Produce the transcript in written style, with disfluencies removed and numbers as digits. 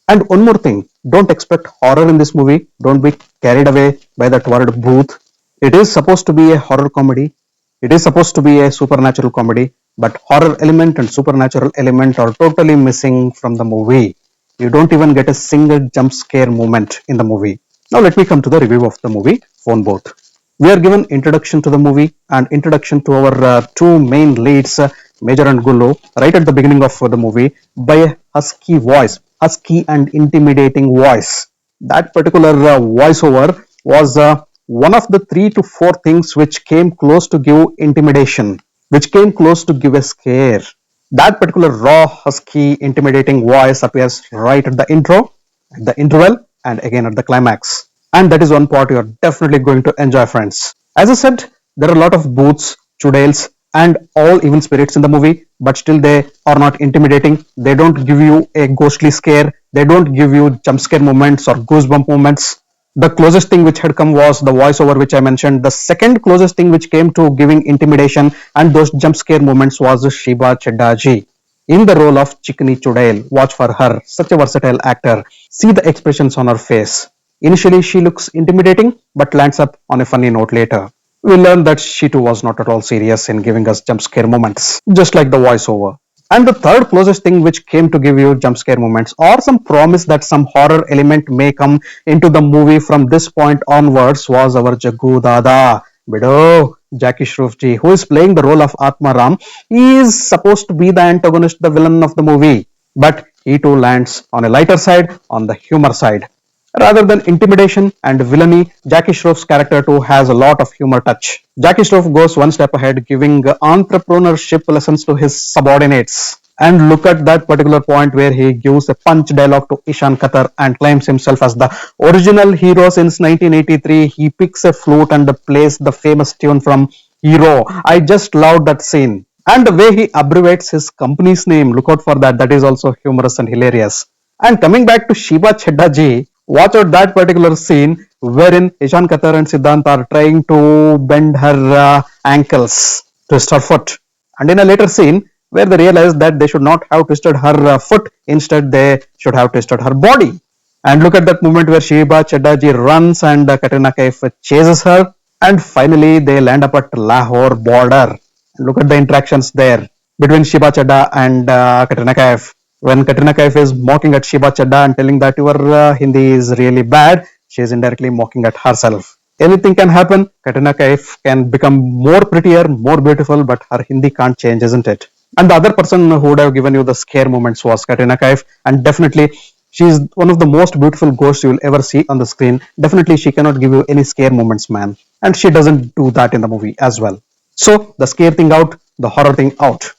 And one more thing, don't expect horror in this movie. Don't be carried away by that word booth. It is supposed to be a horror comedy. It is supposed to be a supernatural comedy, but horror element and supernatural element are totally missing from the movie. You don't even get a single jump scare moment in the movie. Now let me come to the review of the movie Phone Booth. We are given introduction to the movie and introduction to our two main leads, Major and Gullu, right at the beginning of the movie by a husky voice, husky and intimidating voice. That particular voiceover was one of the 3 to 4 things which came close to give intimidation, which came close to give a scare. That particular raw, husky, intimidating voice appears right at the intro, at the interval, and again at the climax. And that is one part you are definitely going to enjoy, friends. As I said, there are a lot of booths, chudales, and all evil spirits in the movie, but still they are not intimidating. They don't give you a ghostly scare. They don't give you jump scare moments or goosebump moments. The closest thing which had come was the voiceover which I mentioned. The second closest thing which came to giving intimidation and those jump scare moments was Shiba Cheddaji in the role of Chikni Chudail. Watch for her, such a versatile actor. See the expressions on her face. Initially, she looks intimidating, but lands up on a funny note later. We learn that she too was not at all serious in giving us jump scare moments, just like the voiceover. And the third closest thing which came to give you jump scare moments or some promise that some horror element may come into the movie from this point onwards was our Jaggu Dada, Bido, Jackie Shroff who is playing the role of Atma Ram. He is supposed to be the antagonist, the villain of the movie, but he too lands on a lighter side, on the humor side. Rather than intimidation and villainy, Jackie Shroff's character too has a lot of humor touch. Jackie Shroff goes one step ahead, giving entrepreneurship lessons to his subordinates. And look at that particular point where he gives a punch dialogue to Ishan Khatter and claims himself as the original hero since 1983. He picks a flute and plays the famous tune from Hero. I just loved that scene. And the way he abbreviates his company's name, look out for that. That is also humorous and hilarious. And coming back to Shiba Cheddaji, watch out that particular scene wherein Ishan Khatter and Siddhant are trying to bend her ankles, twist her foot. And in a later scene, where they realize that they should not have twisted her foot, instead they should have twisted her body. And look at that moment where Shiba Cheddaji runs and Katrina Kaif chases her. And finally, they land up at Lahore border. And look at the interactions there between Shiba Chadda and Katrina Kaif. When Katrina Kaif is mocking at Shiba Chadda and telling that your Hindi is really bad, she is indirectly mocking at herself. Anything can happen. Katrina Kaif can become more prettier, more beautiful, but her Hindi can't change, isn't it? And the other person who would have given you the scare moments was Katrina Kaif, and definitely she is one of the most beautiful ghosts you will ever see on the screen. Definitely she cannot give you any scare moments, man. And she doesn't do that in the movie as well. So the scare thing out, the horror thing out.